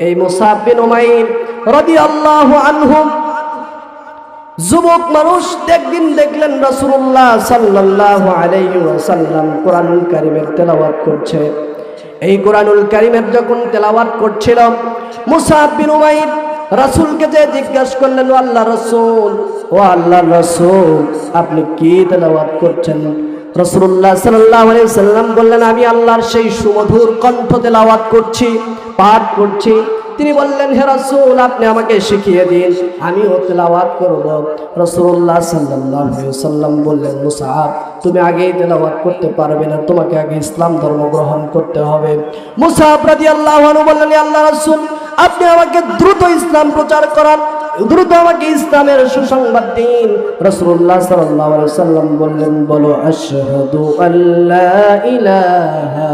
এই মুসাব বিন উমাইর রাদিয়াল্লাহু আনহু যুবক মানুষ, একদিন দেখলেন রাসূলুল্লাহ সাল্লাল্লাহু আলাইহি ওয়াসাল্লাম কোরআনুল কারীমের তেলাওয়াত করছে। এই কোরআনুল কারীমের যখন তেলাওয়াত করছিল, মুসাব বিন উমাইর রাসূলকে যে জিজ্ঞাসা করলেন, ও আল্লাহর রাসূল, ও আল্লাহর রাসূল, আপনি কি তেলাওয়াত করছেন? রাসূলুল্লাহ সাল্লাল্লাহু আলাইহি ওয়াসাল্লাম বললেন, আমি আল্লাহর সেই সুমধুর কণ্ঠ তেলাওয়াত করছি, পাঠ করছি। তিনি বললেন, হে রাসূল, আপনি আমাকে শিখিয়ে দিন, আমিও তেলাওয়াত করব। রাসূলুল্লাহ সাল্লাল্লাহু আলাইহি ওয়াসাল্লাম বললেন, মুসআব, তুমি আগেই তেলাওয়াত করতে পারবে না, তোমাকে আগে ইসলাম ধর্ম গ্রহণ করতে হবে। মুসআব রাদিয়াল্লাহু আনহু বললেন, আল্লাহর রাসূল, আপনি আমাকে দ্রুত ইসলাম প্রচার করান, দ্রুত আমাকে ইসলামের সুসংবাদ দিন। রাসূলুল্লাহ সাল্লাল্লাহু আলাইহি ওয়াসাল্লাম বললেন, বলো আশহাদু আল্লা ইলাহা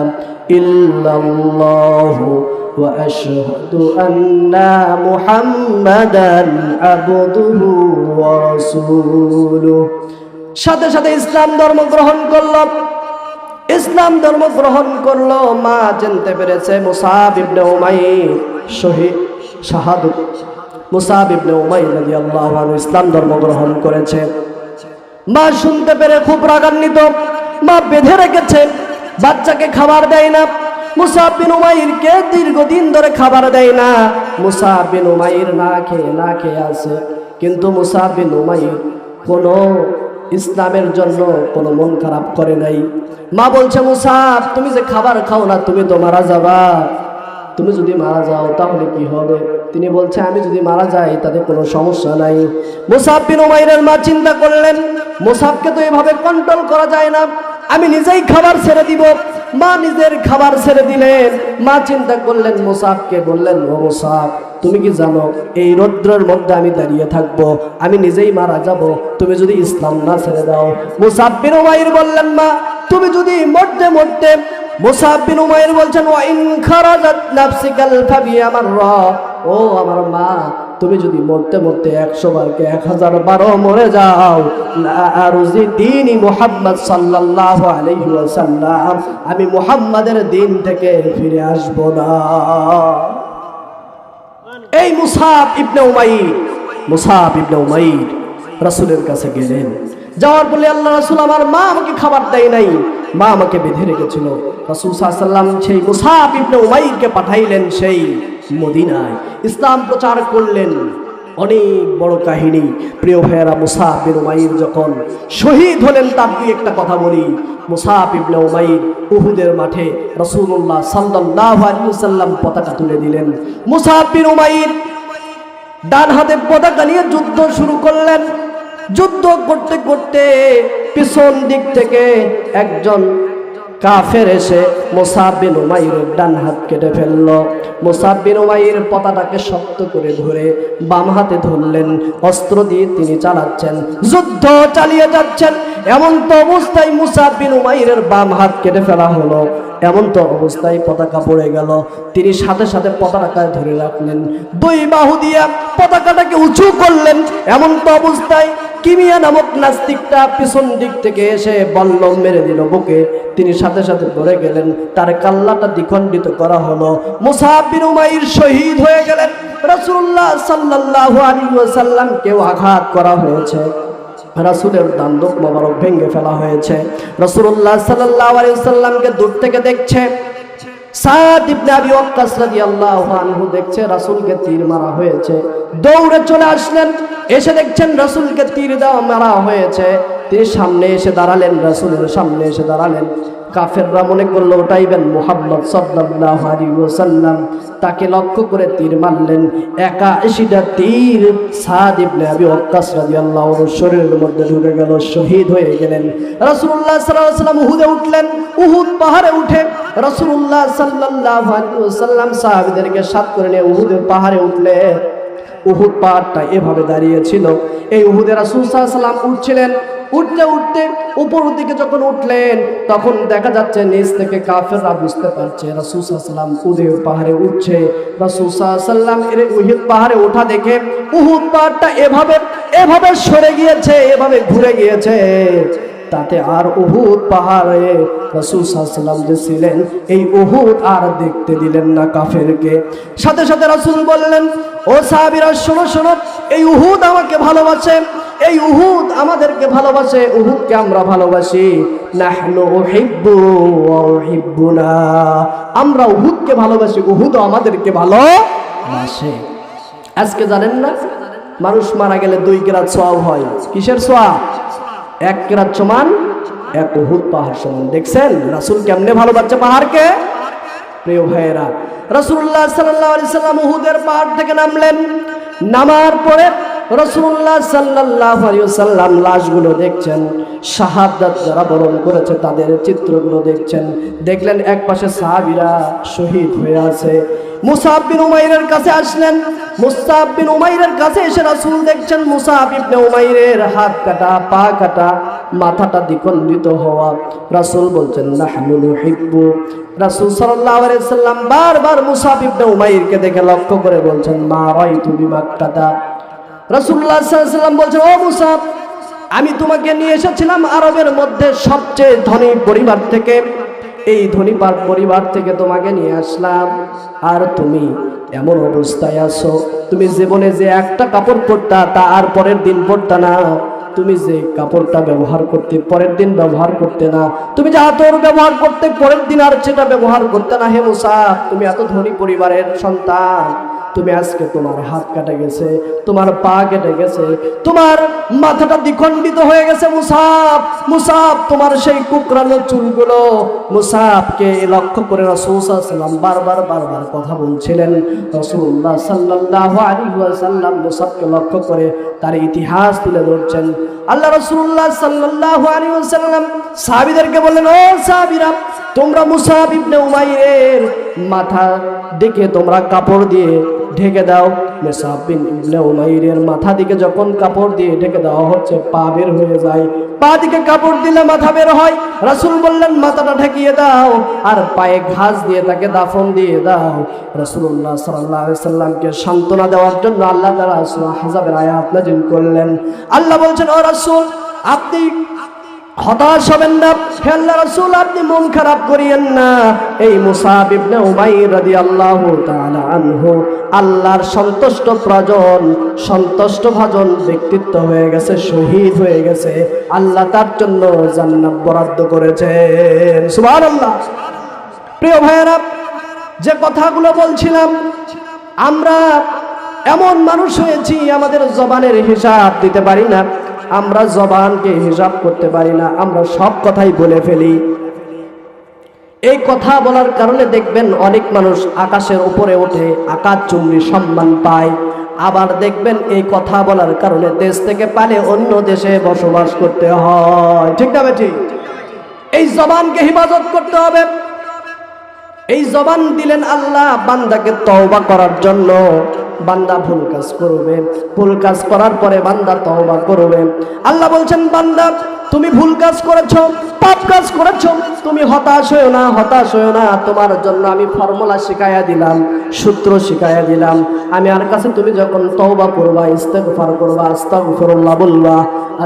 ইল্লাল্লাহু ওয়া আশহাদু আন্না মুহাম্মাদান আবদুহু ওয়া রাসূলুহু। সাথে সাথে ইসলাম ধর্ম গ্রহণ করল। ইসলাম ধর্ম গ্রহণ করলো। মা জানতে পেরেছে মুসাব ইবনে উমাইর শাহাদত, মুসাব ইবনে উমাইর রাদিয়াল্লাহু আনহু ইসলাম ধর্ম গ্রহণ করেছে। মা শুনতে পেরে খুব রাগান্বিত। মা বেঁধে রেখেছে, বাচ্চাকে খাবার দেয় না। মুসাব বিন উমাইরকে দীর্ঘদিন ধরে খাবার দেয় না। মুসাব বিন উমাইর না খেয়ে আছে। কিন্তু মুসাব বিন উমাইর কোনো ইসলামের জন্য কোনো মন খারাপ করে নাই। মা বলছে, মুসাব, তুমি যে খাবার খাও না, তুমি তো মারা যাবা। তুমি যদি মারা যাও তাহলে কি হবে? তিনি বলছে, আমি যদি মারা যাই তাতে কোনো সমস্যা নাই। মুসাব বিন উমাইরের মা চিন্তা করলেন, মুসাবকে তো এভাবে কন্ট্রোল করা যায় না, আমি নিজেই খাবার ছেড়ে দিব। মা নিজের খাবার ছেড়ে দিলেন। মা চিন্তা করলেন, মুসাবকে বললেন, ও মুসাব, তুমি কি জানো এই রৌদ্রের মধ্যে আমি দাঁড়িয়ে থাকবো, আমি নিজেই মারা যাব, তুমি যদি ইসলাম না ছেড়ে দাও। মুসাব বিন উমাইর বললেন, মা, তুমি যদি মরতে মুসাব বিন উমাইর বলছেন, ওয়া ইন খারাজাত নাফসিকাল ফাবি আমার ও আমার মা, তুমি যদি মরতে 100 বারকে 1000 বারও মরে যাও, আরজি দ্বীনি মুহাম্মদ সাল্লাল্লাহু আলাইহি ওয়াসাল্লাম, আমি মুহাম্মাদের দিন থেকে ফিরে আসব না। এই মুসাব ইবনে উমাইর রাসূলের কাছে গেলেন। যাওয়ার পরে, আল্লাহ রাসূল, আমার মা আমাকে খাবার দেয় নাই, মা আমাকে বেঁধে রেখেছিল। রাসূল সাল্লাল্লাহু আলাইহি ওয়াসাল্লাম সেই মুসাব ইবনে উমাইরকে পাঠাইলেন সেই মদিনায়, ইসলাম প্রচার করলেন। অনেক বড় কাহিনী। প্রিয় ভাইয়েরা, মুসাব বিন উমাইর যখন শহীদ হলেন, তার দুই একটা কথা বলি। মুসাব ইবনে উমাইর উহুদের মাঠে রাসূলুল্লাহ সাল্লাল্লাহু আলাইহি ওয়াসাল্লাম পতাকা তুলে দিলেন। মুসাব বিন উমাইর ডান হাতে পতাকা নিয়ে যুদ্ধ শুরু করলেন। যুদ্ধ করতে করতে পিছন দিক থেকে একজন কাফের এসে মুসাব বিন উমাইরের ডান হাত কেটে ফেলল। মুসাব বিন উমাইর পতাকাকে শক্ত করে ধরে বাম হাতে ধরলেন। অস্ত্র দিয়ে তিনি চালাচ্ছেন, যুদ্ধ চালিয়ে যাচ্ছেন। এমন তো অবস্থায় মুসাব বিন উমাইরের বাম হাত কেটে ফেলা হলো। এমন তো অবস্থায় পতাকা পড়ে গেল। তিনি সাথে সাথে পতাকায় ধরে রাখলেন, দুই বাহু দিয়ে পতাকাটাকে উঁচু করলেন। এমন তো অবস্থায় কিমিয়া নামক নাস্তিকটা পিছন দিক থেকে এসে বল্লম মেরে দিল বুকে। তিনি সাথে সাথে ধরে গেলেন, তার কাল্লাটা দ্বিখণ্ডিত করা হলো। মুসাব বিন উমাইর শহীদ হয়ে গেলেন। রাসূলুল্লাহ সাল্লাল্লাহু আলাইহি ওয়াসাল্লামকেও আঘাত করা হয়েছে, রাসূলের দান্দক মোবারক ভেঙে ফেলা হয়েছে। রাসূলুল্লাহ সাল্লাল্লাহু আলাইহি ওয়াসাল্লামকে দূর থেকে দেখছে সাদ ইবনে আবি ওয়াক্কাস রাদিয়াল্লাহু আনহু, দেখছে রাসূলকে তীর মারা হয়েছে। দৌড়ে চলে আসলেন, এসে দেখছেন রাসূলকে তীর দেওয়া মারা হয়েছে। তিনি সামনে এসে দাঁড়ালেন, রাসূলের সামনে এসে দাঁড়ালেন। কাফেররা মনে করলো ওটাইবেন মুহাম্মদ সাল্লাল্লাহু আলাইহি ওয়াসাল্লাম। তাকে লক্ষ্য করে তীর মারলেন। 81টা তীর সাদ ইবনে আবি ওয়াক্কাস রাদিয়াল্লাহু আনহু শরীরের মধ্যে ঢুকে গেল, শহীদ হয়ে গেলেন। রাসূলুল্লাহ সাল্লাল্লাহু আলাইহি ওয়াসাল্লাম উহুদে উঠলেন। উহুদ পাহাড়ে উঠে রাসূলুল্লাহ সাল্লাল্লাহু আলাইহি ওয়াসাল্লাম সাহাবীদেরকে সাথে করে নিয়ে উহুদের পাহাড়ে উঠলেন। উহুদ পাহাড়টা এভাবে দাঁড়িয়েছিল। এই উহুদে রাসূল সাল্লাল্লাহু আলাইহি ওয়াসাল্লাম উঠছিলেন। উঠতে উঠতে উপর দিকে যখন উঠলেন, তখন দেখা যাচ্ছে নিচ থেকে কাফেররা বুঝতে পারছে রাসূল সাল্লাল্লাহু আলাইহি ওয়াসাল্লাম উহুদ পাহাড়ে উঠছে। রাসূল সাল্লাল্লাহু আলাইহি ওয়াসাল্লাম এর উহুদ পাহাড়ে ওঠা দেখে উহুদ পাহাড়টা এভাবে সরে গিয়েছে, এভাবে ঘুরে গিয়েছে। তাতে আর উহুদ পাহাড়ে রাসূল সাল্লাল্লাহু আলাইহি ওয়াসাল্লাম যে ছিলেন এই উহুদ আর দেখতে দিলেন না কাফেরকে। সাথে সাথে রাসূল বললেন, ও সাহাবীরা শোনো শোনো, এই উহুদ আমাকে ভালোবাসে, এই উহুদ আমাদেরকে ভালোবাসে, উহুদকে আমরা ভালোবাসি। নাহনু উহিব্বু ওয়া উহিব্বুনা, আমরা উহুদকে ভালোবাসি, উহুদও আমাদেরকে ভালোবাসে। আজকে জানেন না, মানুষ মারা গেলে 2 কিরাত সওয়াব হয়। কিসের সওয়াব? 1 কিরাত সমান 1 উহুদ পাহাড় সমান। দেখছেন রাসূল কেমনে ভালোবাসে পাহাড়কে? প্রিয় ভাইয়েরা, রাসূলুল্লাহ সাল্লাল্লাহু আলাইহি সাল্লাম উহুদের পাহাড় থেকে নামলেন। নামার পরে রাসূলুল্লাহ সাল্লাল্লাহু আলাইহি ওয়াসাল্লাম লাশগুলো দেখছেন, শাহাদাত যারা বরণ করেছে তাদের চিত্রগুলো দেখছেন। দেখলেন একপাশে সাহাবীরা শহীদ হয়ে আছে। মুসআব বিন উমাইরের কাছে আসলেন। মুসআব বিন উমাইরের কাছে এসে রাসূল দেখছেন মুসআব ইবনে উমাইরের হাত কাটা, পা কাটা, মাথাটা দ্বিখণ্ডিত হওয়া। রাসূল বলছেন নাহনু নুহিব্বু। রাসূল সাল্লাল্লাহু আলাইহি ওয়াসাল্লাম বারবার মুসআব ইবনে উমাইরকে দেখে লক্ষ্য করে বলছেন মা রাইতু বিমাক্কাতা। রাসূলুল্লাহ সাল্লাল্লাহু আলাইহি ওয়াসাল্লাম বলছেন, ও মুসআব, আমি তোমাকে নিয়ে এসেছিলাম আরবের মধ্যে সবচেয়ে ধনী পরিবার থেকে, এই ধনী পরিবার থেকে তোমাকে নিয়ে আসলাম, আর তুমি এমন অবস্থায় আছো, তুমি জীবনে যে একটা কাপড় পরতা তা আর পরের দিন পরতা না, তুমি যে কাপড়টা ব্যবহার করতে পরের দিন ব্যবহার করতে না, তুমি যে আতর ব্যবহার করতে পরের দিন আর সেটা ব্যবহার করতে না। হে মুসআব, তুমি এত ধনী পরিবারের সন্তান, তুমি আজকে তোমার হাত কাটা গেছে, তোমার পা কেটে গেছে, তোমার মাথাটা দ্বিখণ্ডিত হয়ে গেছে। মুসআব, মুসআব, তোমার সেই কুকরানো চুলগুলো। মুসআবকে লক্ষ্য করে রাসূল সাল্লাল্লাহু আলাইহি ওয়াসাল্লাম বারবার কথা বলছিলেন। রাসূলুল্লাহ সাল্লাল্লাহু আলাইহি ওয়াসাল্লাম মুসআবকে লক্ষ্য করে তার ইতিহাস তুলে ধরছেন। আল্লাহ রাসূলুল্লাহ সাল্লাল্লাহু আলাইহি ওয়াসাল্লাম সাহাবীদেরকে বললেন, ও সাহাবীরা, তোমরা মুসআব ইবনে উমাইরের মাথা দিকে তোমরা কাপড় দিয়ে ঢেকে দাও। মুসআব ইবনে উমাইরের মাথা দিকে যখন কাপড় দিয়ে ঢেকে দেওয়া হচ্ছে, পা বের হয়ে যায়। পা দিকে কাপড় দিলে মাথা বের হয়। রাসূল বললেন মাথাটা ঢেকিয়ে দাও আর পায়ে ঘাস দিয়ে তাকে দাফন দিয়ে দাও। রাসূলুল্লাহ সাল্লাল্লাহু আলাইহি ওয়াসাল্লামকে সান্ত্বনা দেওয়ার জন্য আল্লাহ তাআলা সূরা আহজাবের আয়াত নাযিল করলেন। আল্লাহ বলছেন, ও রাসূল, আপনি হতাশ হবেন না, হে আল্লাহর রাসূল, আপনি মন খারাপ করিয়েন না। এই মুসআব ইবনে উমাইর রাদিয়াল্লাহু তাআলা আনহু আল্লাহর সন্তুষ্টভাজন ব্যক্তিত্ব হয়ে গেছে, শহীদ হয়ে গেছে। আল্লাহ তার জন্য জান্নাত বরাদ্দ করেছেন। সুবহানাল্লাহ। প্রিয় ভাইয়েরা, যে কথাগুলো বলছিলাম, আমরা এমন মানুষ হয়েছি আমাদের জবানের হিসাব দিতে পারি না, আমরা জবানকে হিসাব করতে পারি না, আমরা সব কথাই বলে ফেলি। এই কথা বলার কারণে দেখবেন অনেক মানুষ আকাশের উপরে ওঠে, আকাশচুম্বী সম্মান পায়। আবার দেখবেন এই কথা বলার কারণে দেশ থেকে পালে অন্য দেশে বসবাস করতে হয়। ঠিক না বেঠিক? এই জবানকে হিফাজত করতে হবে। এই জবান দিলেন আল্লাহ বান্দাকে তওবা করার জন্য। বান্দা ভুল কাজ করবে, ভুল কাজ করার পরে বান্দা তওবা করবে। আল্লাহ বলছেন, বান্দা তুমি ভুল কাজ করেছো, পাপ কাজ করেছো, তুমি হতাশ হয়েও না, হতাশ হয়েও না। তোমার জন্য আমি ফর্মুলা শিখাইয়া দিলাম, সূত্র শিখাইয়া দিলাম। আমি আর কাছে তুমি যখন তওবা করবা, ইস্তেগফার করবা, আস্তাগফিরুল্লাহ বলবা,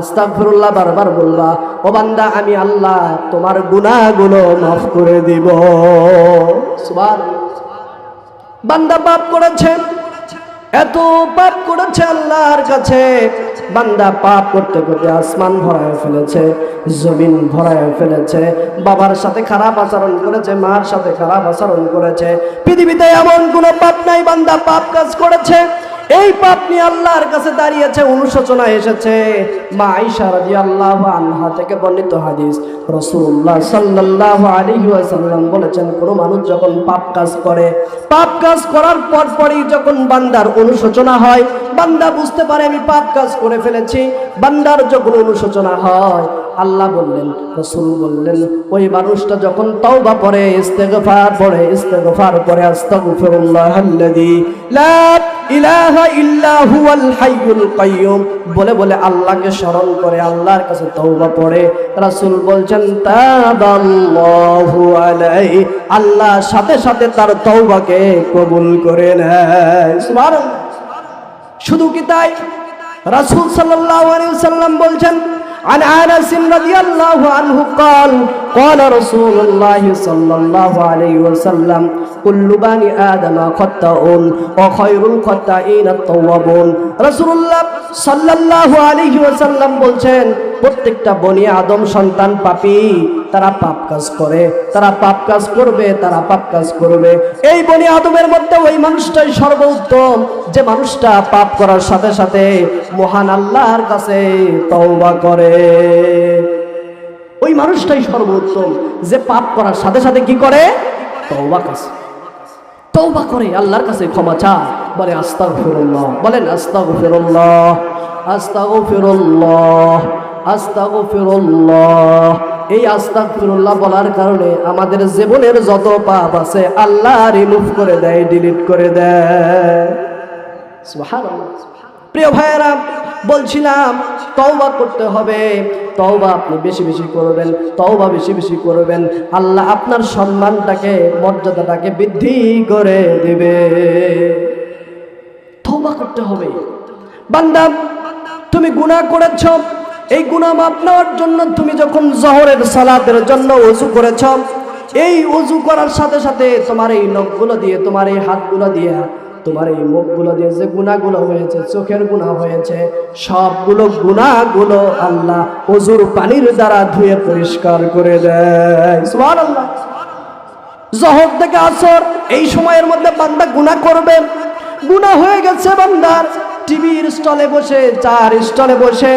আস্তাগফিরুল্লাহ বারবার বলবা, ও বান্দা আমি আল্লাহ তোমার গুনাহগুলো মাফ করে দিব। সুবহানাল্লাহ। বান্দা পাপ করেছে, এত পাপ করেছে আল্লাহর কাছে, বান্দা পাপ করতে করতে আসমান ভরায় ফেলেছে, জমিন ভরায় ফেলেছে, বাবার সাথে খারাপ আচরণ করেছে, মার সাথে খারাপ আচরণ করেছে। পৃথিবীতে এমন কোনো পাপ নাই, বান্দা পাপ কাজ করেছে, এই পাপ নিয়ে আল্লাহর কাছে দাঁড়িয়েছে, অনুশোচনা এসেছে। মা আয়েশা রাদিয়াল্লাহু আনহা থেকে বর্ণিত হাদিস, রাসূলুল্লাহ সাল্লাল্লাহু আলাইহি ওয়াসাল্লাম বলেছেন, কোন মানুষ যখন পাপ কাজ করে, পাপ কাজ করার পরই যখন বান্দার অনুশোচনা হয়, বান্দা বুঝতে পারে আমি পাপ কাজ করে ফেলেছি, বান্দার যখন অনুশোচনা হয়, আল্লাহ বললেন, রাসূল বললেন, ওই মানুষটা যখন তওবা পড়ে, ইস্তেগফার পড়ে আস্তাগফিরুল্লাহাল্লাযী লা ইলাহা ইল্লা হুয়াল হাইয়ুল কাইয়্যুম বলে বলে আল্লাহকে স্মরণ করে, আল্লাহর কাছে তওবা পড়ে, রাসূল বলছেন তাবাল্লাহু আলাইহি, আল্লাহ সাথে সাথে তার তওবাকে কবুল করে নেয়। সুবহানাল্লাহ। শুধু কি তাই, রাসূল সাল্লাল্লাহু আলাইহি ওয়াসাল্লাম বলছেন, عن أنس رضي الله عنه قال قال رسول الله صلى الله عليه وسلم كل بني آدم خطاء وخير الخطائين التوابون রাসূলুল্লাহ সাল্লাল্লাহু আলাইহি ওয়াসাল্লাম বলছেন প্রত্যেকটা বনি আদম সন্তান পাপী তারা পাপ কাজ করে তারা পাপ কাজ করবে তারা পাপ কাজ করবে এই বনি আদমের মধ্যে ওই মানুষটাই সর্বোত্তম যে মানুষটা পাপ করার সাথে সাথে মহান আল্লাহর কাছে তওবা করে ওই মানুষটাই সর্বোত্তম যে পাপ করার সাথে সাথে কি করে তওবা করে আল্লাহর কাছে ক্ষমা চায় বলে আস্তাগফিরুল্লাহ বলেন আস্তাগফিরুল্লাহ আস্তাগফিরুল্লাহ আস্তাগফিরুল্লাহ এই আস্তাগফিরুল্লাহ বলার কারণে আমাদের জীবনের যত পাপ আছে আল্লাহ রিমুভ করে দেয় ডিলিট করে দেয় সুবহানাল্লাহ প্রিয় ভাইরা বলছিলাম তওবা করতে হবে তওবা আপনি বেশি বেশি করবেন তওবা বেশি বেশি করবেন আল্লাহ আপনার সম্মানটাকে মর্যাদাটাকে বৃদ্ধি করে দিবে তওবা করতে হবে বান্দা তুমি গুনাহ করেছো এই গুনাহ মাফ নেওয়ার জন্য তুমি যখন জোহরের সালাতের জন্য ওযু করেছো এই ওযু করার সাথে সাথে তোমার এই নখগুলো দিয়ে তোমার এই হাতগুলো দিয়ে তোমার এই মুখগুলো দিয়ে যে গুনাহগুলো হয়েছে চোখের গুনাহ হয়েছে সবগুলো গুনাহগুলো আল্লাহ ওযুর পানির দ্বারা ধুয়ে পরিষ্কার করে দেয় সুবহানাল্লাহ জোহর থেকে আসর এই সময়ের মধ্যে বান্দা গুনাহ করবে গুনাহ হয়ে গেছে বান্দার টিভির স্টলে বসে চার স্টলে বসে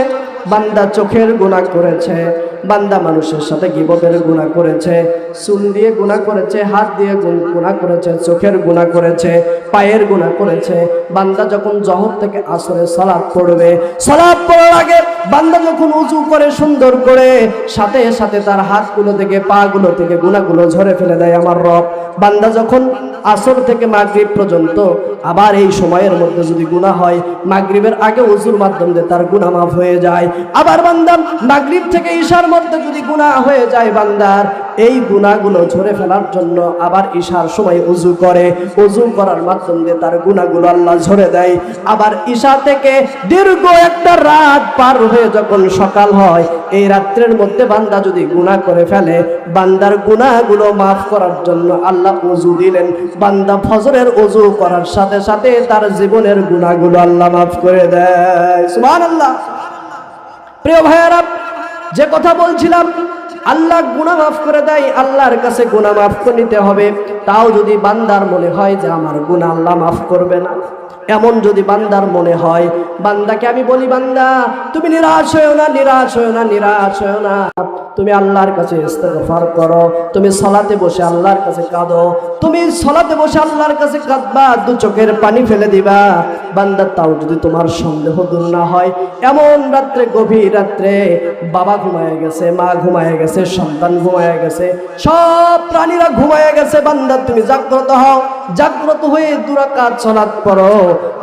বান্দা চোখের গুনাহ করেছে বান্দা মানুষের সাথে গীবতের গুনাহ করেছে চুল দিয়ে গুনাহ করেছে হাত দিয়ে গুনাহ করেছে চোখের গুনাহ করেছে পায়ের গুনাহ করেছে বান্দা যখন জোহর থেকে আসরে সালাত পড়বে সালাত পড়ার আগে বান্দা যখন ওযু করে সুন্দর করে সাথে সাথে তার হাতগুলো থেকে পাগুলো থেকে গুনাহগুলো ঝরে ফেলে দেয় আমার রব বান্দা যখন আসর থেকে মাগরিব পর্যন্ত আবার এই সময়ের মধ্যে যদি গুনাহ হয় মাগরিবের আগে ওযুর মাধ্যমে তার গুনাহ মাফ হয়ে যায় আবার বান্দা মাগরিব থেকে ঈশার মধ্যে যদি গুনাহ হয়ে যায় বান্দার এই গুনাহগুলো ঝরে ফেলার জন্য আবার ঈশার সময় ওযু করে ওযু করার মাধ্যমে তার গুনাহগুলো আল্লাহ ঝরে দেয় আবার ঈশা থেকে দীর্ঘ একটা রাত পার হয়ে যখন সকাল হয় এই রাত্রের মধ্যে বান্দা যদি গুনাহ করে ফেলে বান্দার গুনাহগুলো মাফ করার জন্য আল্লাহ ওযু দিলেন বান্দা ফজরের ওযু করার সাথে সাথে তার জীবনের গুনাহগুলো আল্লাহ মাফ করে দেয় সুবহানাল্লাহ প্রিয় ভাইরা যে কথা বলছিলাম আল্লাহ গুনাহ মাফ করে দেয় আল্লাহর কাছে গুনাহ মাফ করে নিতে হবে তাও যদি বান্দার মনে হয় যে আমার গুনাহ আল্লাহ মাফ করবে না এমন যদি বান্দার মনে হয় বান্দাকে আমি বলি বান্দা তুমি নিরাশ হয়ো না নিরাশ হয়ো না নিরাশ হয়ো না তুমি আল্লাহর কাছে ইস্তেগফার করো তুমি সালাতে বসে আল্লাহর কাছে কাঁদো তুমি সালাতে বসে আল্লাহর কাছে কাঁদবা দু চোখের পানি ফেলে দিবা বান্দা তাও যদি তোমার সন্দেহ দূর না হয় এমন রাত্রে গভীর রাত্রে বাবা ঘুমায় গেছে মা ঘুমায় গেছে সন্তান ঘুমায় গেছে সব প্রাণীরা ঘুমায় গেছে বান্দা তুমি জাগ্রত হও জাগ্রত হয়ে দুই রাকাত সালাত পড়ো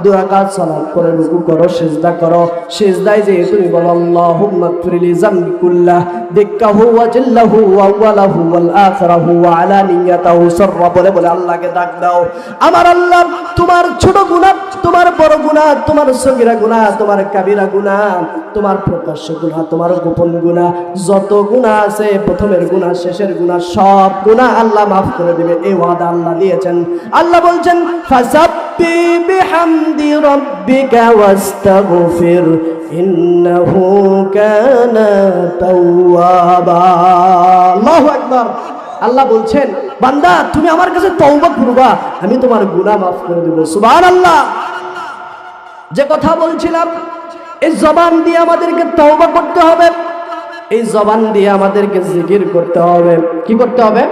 দুই রাকাত সালাত পড়ে রুকু করো সিজদা করো সিজদায় যে তুমি বলো আল্লাহুম্মা গফিরলি যামবি কুল্লাহ দিক্কাহু ওয়া জিল্লাহু ওয়া আওয়ালাহু ওয়াল আখিরাহু ওয়া আলানিয়াতাহু সাররা বলে বলে আল্লাহকে ডাক দাও আমার আল্লাহ তোমার ছোট গুনাহ তোমার বড় গুনাহ তোমার সগীরা গুনাহ তোমার কাবীরা গুনাহ তোমার প্রকাশ্য গুনাহ তোমার গোপন গুনাহ যত গুনাহ আছে প্রথমের গুনাহ শেষের গুনাহ সব গুনাহ আল্লাহ মাফ করে দিবে এই ওয়াদা আল্লাহ দিয়েছেন আল্লাহ বলছেন ফাসাব্বি বিহামদি রাব্বিকা ওয়াস্তাগফির ইন্নাহু কানা তাওয়াবা আল্লাহু আকবার আল্লাহ বলছেন বান্দা তুমি আমার কাছে তওবা করবা আমি তোমার গুনাহ মাফ করে দেব সুবহানাল্লাহ যে কথা বলছিলাম এই জবান দিয়ে আমাদেরকে তওবা করতে হবে এই জবান দিয়ে আমাদেরকে জিকির করতে হবে কি করতে হবে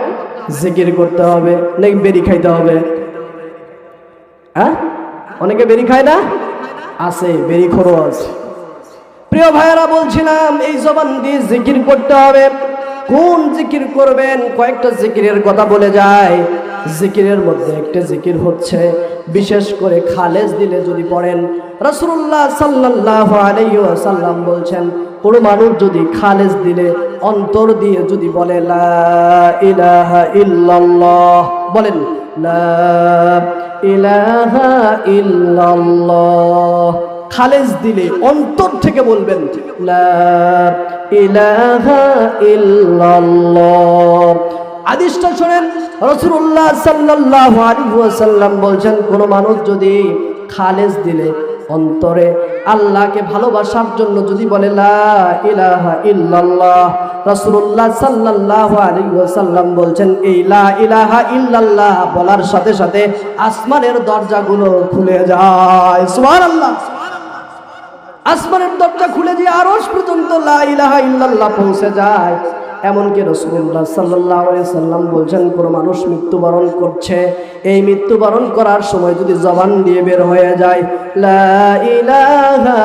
জিকির করতে হবে নাকি বেরি খাইতে হবে হ্যাঁ অনেকে বেরি খায় না আছে বেরি খোরো আছে প্রিয় ভাইয়েরা বলছিলাম এই জবান দিয়ে জিকির করতে হবে কোন জিকির করবেন কয়েকটা জিকিরের কথা বলে যায় জিকিরের মধ্যে একটা জিকির হচ্ছে বিশেষ করে খালেস দিলে যদি পড়েন রাসূলুল্লাহ সাল্লাল্লাহু আলাইহি ওয়াসাল্লাম বলছেন কোন মানুষ যদি খালেস দিলে অন্তর দিয়ে যদি বলে লা ইলাহা ইল্লাল্লাহ বলেন লা ইলাহা ইল্লাল্লাহ খালেস দিলে অন্তর থেকে বলবেন লা ইলাহা ইল্লাল্লাহ। হাদিসটা শুনেন, রাসূলুল্লাহ সাল্লাল্লাহু আলাইহি ওয়াসাল্লাম বলছেন, কোন মানুষ যদি খালেস দিলে অন্তরে আল্লাহকে ভালোবাসার জন্য যদি বলে লা ইলাহা ইল্লাল্লাহ, রাসূলুল্লাহ সাল্লাল্লাহু আলাইহি ওয়াসাল্লাম বলছেন এই লা ইলাহা ইল্লাল্লাহ বলার সাথে সাথে আসমানের দরজাগুলো খুলে যায়। সুবহানাল্লাহ। আসমানের দরজা খুলে দিয়ে আরশ পর্যন্ত লা ইলাহা ইল্লাল্লাহ পৌঁছে যায়। এমনকি রাসূলুল্লাহ সাল্লাল্লাহু আলাইহি সাল্লাম বলছেন, কোন মানুষ মৃত্যুবরণ করছে, এই মৃত্যুবরণ করার সময় যদি জবান দিয়ে বের হয়ে যায় লা ইলাহা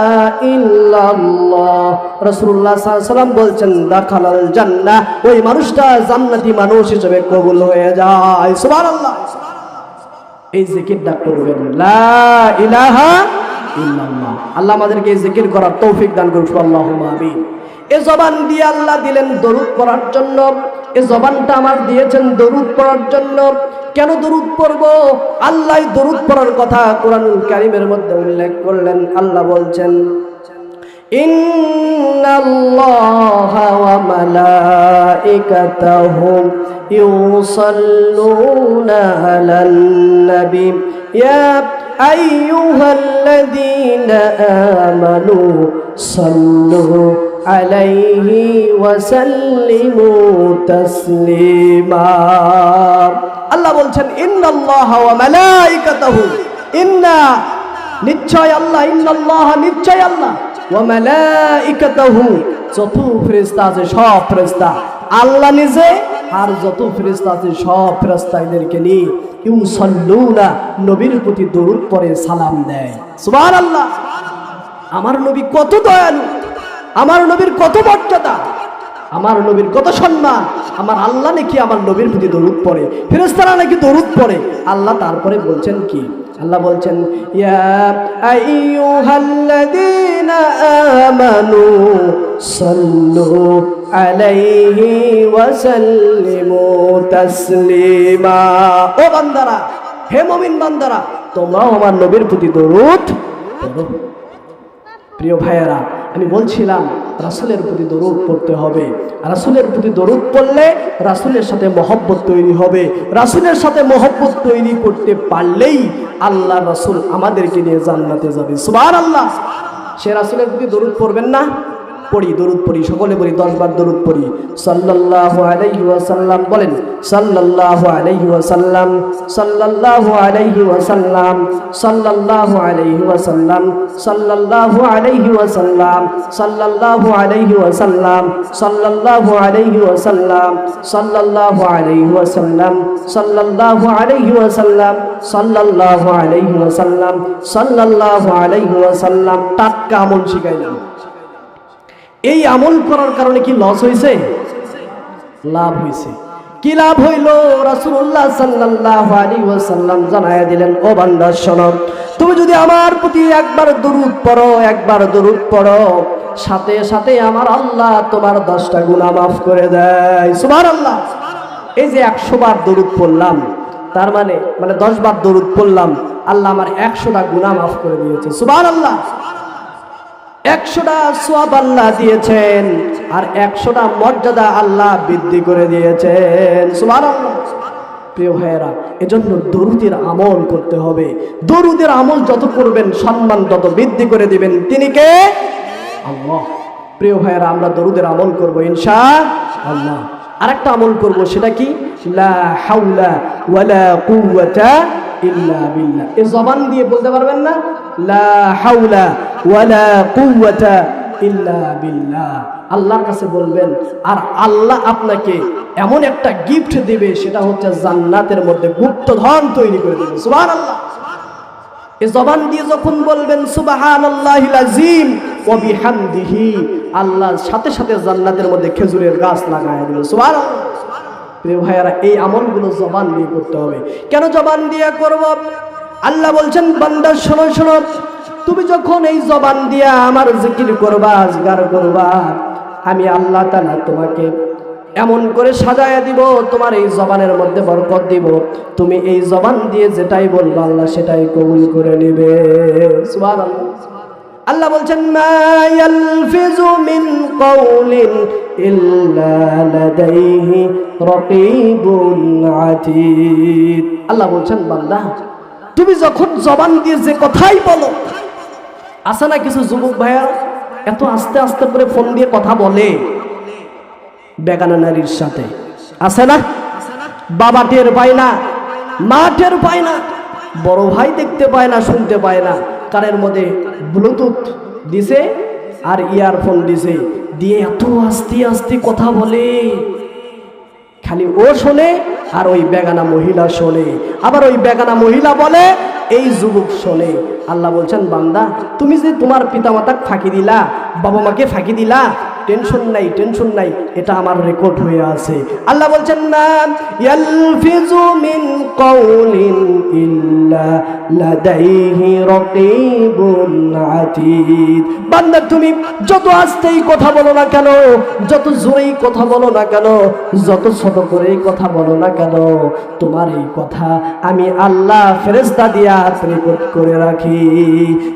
ইল্লাল্লাহ, রাসূলুল্লাহ সাল্লাল্লাহু আলাইহি সাল্লাম বলছেন দাখালাল জান্নাহ, ওই মানুষটা জান্নাতি মানুষ হিসেবে কবুল হয়ে যায়। সুবহানাল্লাহ। এই জিকিরটা করবেন, লা ইলাহা ইল্লাল্লাহ। আল্লাহ আমাদেরকে এই জিকির করার তৌফিক দান করুন, আল্লাহুম্মা আমিন। এই জবান দিয়ে আল্লাহ দিলেন দরুদ পড়ার জন্য, এই জবানটা আমার দিয়েছেন দরুদ পড়ার জন্য। কেন দরুদ পড়ব? আল্লাহ দরুদ পড়ার কথা কোরআনুল কারীমের মধ্যে উল্লেখ করলেন। আল্লাহ বলছেন, ইন্নাল্লাহা ওয়া মালাইকাতাহু ইউসাল্লুনা আলান নবী ইয়া আইয়ুহাল্লাযীনা আমানু সাল্লু আলাইহি ওয়া সাল্লিমু তাসলিমা। আল্লাহ বলছেন ইন্নাল্লাহা ওয়া মালাইকাতাহু, ইন্না নিশ্চয় আল্লাহ, ইন্নাল্লাহা নিশ্চয় আল্লাহ, ওয়া মালাইকাতাহু যত ফেরেশতা আছে সব ফেরেশতা, আল্লাহ নিজে আর যত ফেরেশতা আছে সব ফেরেশতাদেরকে নিয়ে ইউসাল্লুনা নবীর প্রতি দরুদ পড়ে সালাম দেয়। সুবহানাল্লাহ। আমার নবী কত দয়ালু, আমার নবীর কত মর্যাদা, আমার নবীর কত সম্মান। আমার আল্লাহ নাকি আমার নবীর প্রতি দরুদ পড়ে, ফেরেশতারা নাকি দরুদ পড়ে। আল্লাহ তারপরে বলছেন কি? আল্লাহ বলছেন ইয়া আইয়ুহাল্লাযীনা আমানু সাল্লু আলাইহি ওয়া সাল্লিমু তাসলিমা। ও বান্দারা, হে মুমিন বান্দারা, তোমরাও আমার নবীর প্রতি দরুদ পড়ো। প্রিয় ভাইয়েরা, আমি বলছিলাম রাসূলের প্রতি দরুদ পড়তে হবে। রাসূলের প্রতি দরুদ পড়লে রাসূলের সাথে মহব্বত তৈরি হবে। রাসূলের সাথে মহব্বত তৈরি করতে পারলেই আল্লাহ রাসূল আমাদেরকে নিয়ে জান্নাতে যাবে। সুবহানাল্লাহ। সে রাসূলের প্রতি দরুদ পড়বেন না? পড়ি, দরুদ পড়ি, সকলে পড়ি, 10 বার দরুদ পড়ি। সাল্লাল্লাহু আলাইহি ওয়াসাল্লাম বলেন, সাল্লাল্লাহু আলাইহি ওয়াসাল্লাম, সাল্লাল্লাহু আলাইহি ওয়াসাল্লাম, সাল্লাল্লাহু আলাইহি ওয়াসাল্লাম, সাল্লাল্লাহু আলাইহি ওয়াসাল্লাম, সাল্লাল্লাহু আলাইহি ওয়াসাল্লাম, সাল্লাল্লাহু আলাইহি ওয়াসাল্লাম, সাল্লাল্লাহু আলাইহি ওয়াসাল্লাম, সাল্লাল্লাহু আলাইহি ওয়াসাল্লাম, সাল্লাল্লাহু আলাইহি ওয়াসাল্লাম, সাল্লাল্লাহু আলাইহি ওয়াসাল্লাম। টাটকা আমল শিখাইলাম। এই আমল করার কারণে কি লস হয়েছে? লাভ হয়েছে। কি লাভ হইল? রাসূলুল্লাহ সাল্লাল্লাহু আলাইহি ওয়াসাল্লাম জানায়া দিলেন, ও বান্দা শোনো, তুমি যদি আমার প্রতি একবার দরুদ পড়ো, একবার দরুদ পড়ো, সাথে সাথে আমার আল্লাহ তোমার 10টা গুনাহ মাফ করে দেয়। সুবহানাল্লাহ। এই যে 100 বার দরুদ পড়লাম, তার মানে 10 বার দরুদ পড়লাম, আল্লাহ আমার 100টা গুনাহ মাফ করে দিয়েছে। সুবহানাল্লাহ। 100টা সওয়াব আল্লাহ দিয়েছেন, আর 100টা মর্যাদা আল্লাহ বৃদ্ধি করে দিয়েছেন। সুবহানাল্লাহ। প্রিয় ভাইয়েরা, এজন্য দরুদের আমল করতে হবে। দরুদের আমল যত করবেন সম্মান তত বৃদ্ধি করে দিবেন। তিনি কে? আল্লাহ। প্রিয় ভাইয়েরা, আমরা দরুদের আমল করব ইনশাআল্লাহ। আরেকটা আমল করব, সেটা কি? লা হাওলা ওয়ালা কুওয়াতা ইল্লা বিল্লাহ। এই জবান দিয়ে বলতে পারবেন না? লা হাওলা ওয়ালা কুওয়াতা ইল্লা বিল্লাহ। আল্লাহর কাছে বলবেন, আর আল্লাহ আপনাকে এমন একটা গিফট দিবে, সেটা হচ্ছে জান্নাতের মধ্যে গুপ্তধন তৈরি করে দেবে। সুবহানাল্লাহ। এই জবান দিয়ে যখন বলবেন সুবহানাল্লাহিল আযীম ওয়া বিহামদিহি, আল্লাহর সাথে সাথে জান্নাতের মধ্যে খেজুরের গাছ লাগায় দিবে। সুবহানাল্লাহ। প্রিয় ভাইয়ারা, এই আমলগুলো জবান দিয়ে করতে হবে। কেন জবান দিয়ে করব? আল্লাহ বলছেন, বান্দা শোনো শোনো, তুমি যখন এই জবান দিয়ে আমার জিকির করবা, আজগার করবা, আমি আল্লাহ তাআলা তোমাকে এমন করে সাজায়া দিব, তোমার এই জবানের মধ্যে বরকত দিব। তুমি এই জবান দিয়ে যেটাই বলবা আল্লাহ সেটাই কবুল করে নেবে। সুবহানাল্লাহ। আল্লাহ বলছেন মা ইয়ালফিজু মিন কাউলিন ইল্লা লাদাইহি রাকিবুন আতীদ। আল্লাহ বলছেন বান্দা তুমি যখন জবান দিয়ে যে কথাই বলো, আছে না কিছু যুবক ভাইয়া এত আস্তে আস্তে করে ফোন দিয়ে কথা বলে বেগানা নারীর সাথে, আছে না? বাবা টের পায় না, মা টের পায় না, বড় ভাই দেখতে পায় না, শুনতে পায় না, কানের মধ্যে ব্লুটুথ দিছে আর ইয়ারফোন দিছে, দিয়ে এত আস্তে আস্তে কথা বলে, খালি ও শোনে আর ওই বেগানা মহিলা শোনে, আবার ওই বেগানা মহিলা বলে এই যুবক শোনে। আল্লাহ বলছেন বান্দা তুমি যে তোমার পিতামাতাকে ফাঁকি দিলা, বাবা মাকে ফাঁকি দিলা, টেনশন নাই, টেনশন নাই, এটা আমার রেকর্ড হয়ে আছে। আল্লাহ বলছেন না ইয়ালফিজু মিন কাউলিন ইল্লা লাদাইহি রাকিবুন আতীদ। বান্দা তুমি যত আস্তেই কথা বলো না কেন, যত জোরেই কথা বলো না কেন, যত ছোট করেই কথা বলো না কেন, তোমার এই কথা আমি আল্লাহ ফেরেশতা দিয়া রেকর্ড করে রাখি।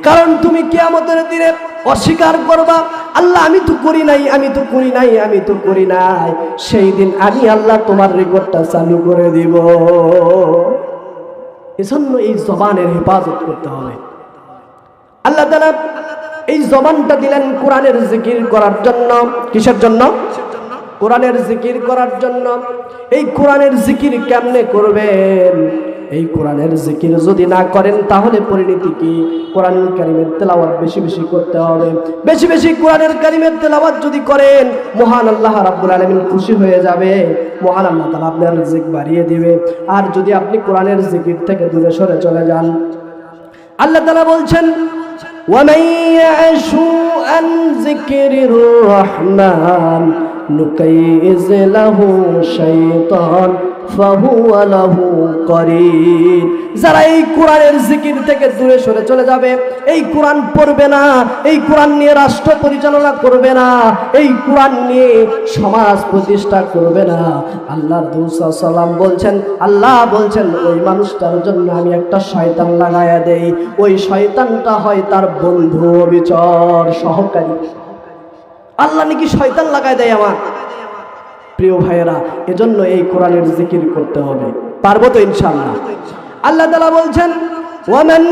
কারণ তুমি কিয়ামতের দিনে অস্বীকার করবা, আল্লাহ আমি তো করি নাই, আমি তো করি নাই, আমি তো করি নাই, সেই দিন আমি আল্লাহ তোমার রেকর্ডটা চালু করে দিব। এজন্য এই জবানের হেফাজত করতে হবে। আল্লাহ তাআলা এই জবানটা দিলেন কোরআনের জিকির করার জন্য। কিসের জন্য? কোরআনের জিকির করার জন্য। এই কোরআনের জিকির কেমনে করবেন? এই কোরআনের জিকির যদি না করেন তাহলে পরিণতি কি? কোরআনুল কারীমের তেলাওয়াত বেশি বেশি করতে হবে। বেশি বেশি কোরআনের কারীমের তেলাওয়াত যদি করেন মহান আল্লাহ রাব্বুল আলামিন খুশি হয়ে যাবে, মহান আল্লাহ তাআলা আপনার রিজিক বাড়িয়ে দিবে। আর যদি আপনি কোরআনের জিকির থেকে দূরে সরে চলে যান, আল্লাহ তাআলা বলছেন ওয়ামান ইয়াশু আন যিকরির রহমান নুকাইজ লাহু শাইতান ফাহুয়া লাহু করিন। যারা এই কোরআনের জিকির থেকে দূরে সরে চলে যাবে, এই কোরআন পড়বে না, এই কোরআন নিয়ে রাষ্ট্র পরিচালনা করবে না, এই কোরআন নিয়ে সমাজ প্রতিষ্ঠা করবে না, আল্লাহর রাসূল সাল্লাল্লাহু আলাইহি ওয়াসাল্লাম বলছেন, আল্লাহ বলছেন ওই মানুষটার জন্য আমি একটা শয়তান লাগায়া দেই। ওই শয়তানটা হয় তার বন্ধু, অবিচর, সহকারী। আল্লাহ নাকি শয়তান লাগায় দেয় আমার প্রিয় ভাইয়েরা। এজন্য এই কোরআনের জিকির করতে হবে। পারবো তো ইনশাআল্লাহ? আল্লাহ তাআলা বলছেন ওয়ামান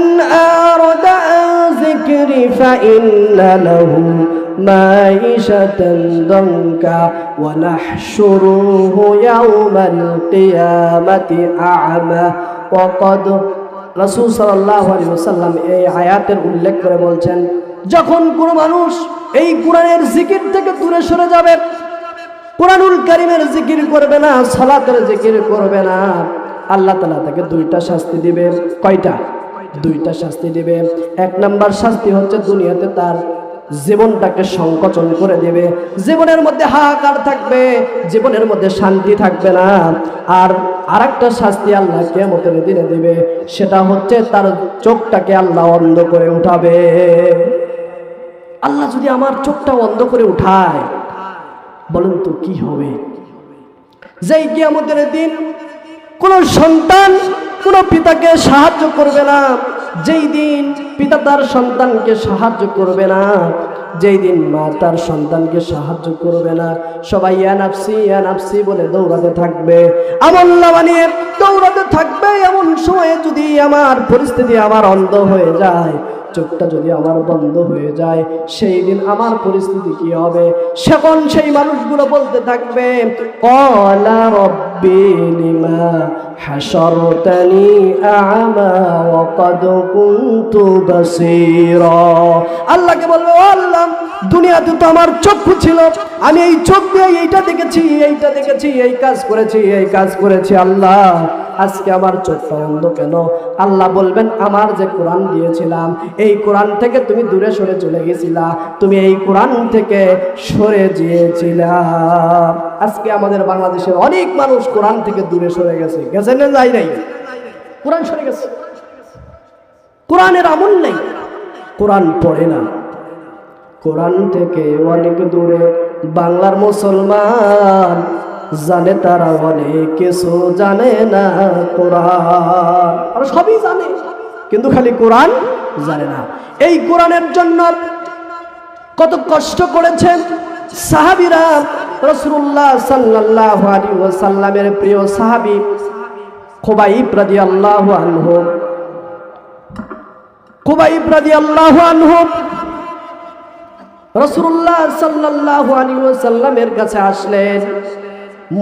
আরাদা আন যিকরি ফাইন্না লাহু মাঈশাতান দানকা ওয়া নাহশুরুহু ইয়াওমাল কিয়ামাতি আ'মা ওয়া ক্বাদ। রাসূল সাল্লাল্লাহু আলাইহি ওয়াসাল্লাম এই আয়াতের উল্লেখ করে বলছেন যখন কোনো মানুষ এই কোরআনের জিকির থেকে দূরে সরে যাবে, কোরআনুল কারীমের জিকির করবে না, সালাতের জিকির করবে না, আল্লাহ তাআলা তাকে দুইটা শাস্তি দিবে। কয়টা? দুইটা শাস্তি দিবে। এক নাম্বার শাস্তি হচ্ছে দুনিয়াতে তার জীবনটাকে সংকোচন করে দেবে, জীবনের মধ্যে হাহাকার থাকবে, জীবনের মধ্যে শান্তি থাকবে না। আর আরেকটা শাস্তি আল্লাহ কিয়ামতের দিনে দিবে, সেটা হচ্ছে তার চোখটাকে আল্লাহ অন্ধ করে উঠাবে। আল্লাহ যদি আমার চোখটা অন্ধ করে উঠায়, বলেন তো কি হবে? যেই কিয়ামতের দিন কোন সন্তান কোন পিতাকে সাহায্য করবে না, যেই দিন পিতা তার সন্তানকে সাহায্য করবে না, যেই দিন মা তার সন্তানকে সাহায্য করবে না, সবাই ইয়া নাফসি বলে দৌড়াতে থাকবে, আমল্লা নিয়ে দৌড়াতে থাকবে। এমন সময়ে যদি আমার পরিস্থিতি আমার অন্ধ হয়ে যায়, চোখটা যদি আমার বন্ধ হয়ে যায়, সেই দিন আমার পরিস্থিতি কি হবে? সেখন সেই মানুষগুলো বলতে থাকবে ক্বালা রাব্বি লিমা হাশারতানি আ'মা ওয়া ক্বাদ কুনতু বাসীরা। আল্লাহকে বলবে ও আল্লাহ, দুনিয়াতে তো আমার চক্ষু ছিল, আমি এই চোখ দিয়ে এইটা দেখেছি, এইটা দেখেছি, এই কাজ করেছি, এই কাজ করেছি, আল্লাহ আজকে আমার চোখটা অন্ধ কেন? আল্লাহ বলবেন আমার যে কোরআন দিয়েছিলাম, এই কোরআন থেকে তুমি দূরে সরে চলে গেছিলা, তুমি এই কোরআন থেকে সরে গিয়েছিলা। আজকে আমাদের বাংলাদেশের অনেক মানুষ কোরআন থেকে দূরে সরে গেছে, গেছে না যাই নাই? কোরআন সরে গেছে, কোরআনের আমল নেই, কোরআন পড়ে না, কোরআন থেকে অনেক দূরে। বাংলার মুসলমান জানে তারা অনেক কিছু, জানে না কোরআন। আর সবই জানে কিন্তু খালি কোরআন জানে না। এই কোরআনের জন্য কত কষ্ট করেছেন সাহাবীরা। রাসূলুল্লাহ সাল্লাল্লাহু আলাইহি ওয়াসাল্লামের প্রিয় সাহাবী খুবাইব রাদিয়াল্লাহু আনহু, খুবাইব রাদিয়াল্লাহু আনহু রাসূলুল্লাহ সাল্লাল্লাহু আলাইহি ওয়াসাল্লামের কাছে আসলেন।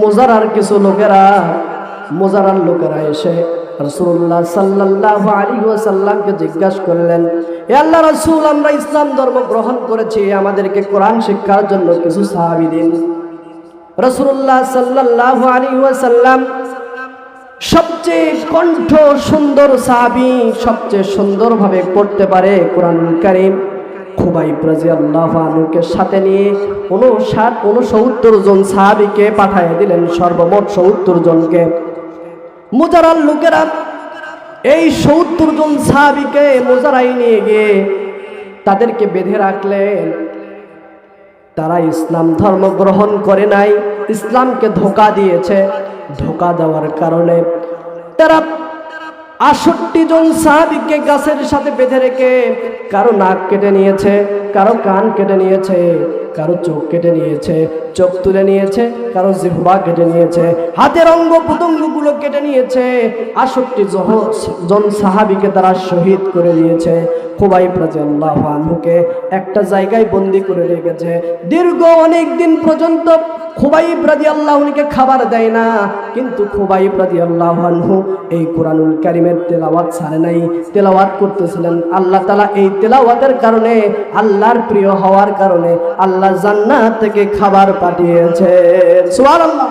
মুজারার কিছু লোকেরা, মুজারার লোকেরা এসে রাসূলুল্লাহ সাল্লাল্লাহু আলাইহি ওয়াসাল্লামকে জিজ্ঞাসা করলেন, হে আল্লাহর রাসূল, আমরা ইসলাম ধর্ম গ্রহণ করেছি, আমাদেরকে কোরআন শিক্ষার জন্য কিছু সাহাবী দিন। রাসূলুল্লাহ সাল্লাল্লাহু আলাইহি ওয়াসাল্লাম সবচেয়ে কণ্ঠ সুন্দর সাহাবী, সবচেয়ে সুন্দরভাবে পড়তে পারে কোরআনুল কারীম, খুবাইব রাদিয়াল্লাহু আনহুকে সাথে নিয়ে 69 জন সাহাবীকে পাঠিয়ে দিলেন, সর্বমোট 70 জনকে। মুজারার লোকেরা এই 70 জন সাহাবীকে মুজারায় নিয়ে গিয়ে তাদেরকে বেঁধে রাখলেন। তারা ইসলাম ধর্ম গ্রহণ করে নাই, ইসলামকে ধোঁকা দিয়েছে। ধোঁকা দেওয়ার কারণে তারা 68 জন সাহাবীকে গাছের সাথে বেঁধে রেখে কারো নাক কেটে নিয়েছে, কারো কান কেটে নিয়েছে, কারো চোখ কেটে নিয়েছে, চোখ তুলে নিয়েছে, কারো জিহ্বা কেটে নিয়েছে, হাতের অঙ্গ প্রত্যঙ্গগুলো কেটে নিয়েছে। 68 জন সাহাবীকে তারা শহীদ করে দিয়েছে। খুবাইব রাদিয়াল্লাহু আনহুকে একটা জায়গায় বন্দি করে রেখেছে। দীর্ঘ অনেক দিন পর্যন্ত খুবাইব রাদিয়াল্লাহু আনহুকে খাবার দেয় না, কিন্তু খুবাইব রাদিয়াল্লাহু আনহু এই কোরআনুল কারীমের তেলাওয়াত ছাড়ে নাই, তেলাওয়াত করতেছিলেন। আল্লাহ তাআলা এই তেলাওয়াতের কারণে, আল্লাহর প্রিয় হওয়ার কারণে আল্লাহ জান্নাত থেকে খাবার পাঠিয়েছেন। সুবহানাল্লাহ।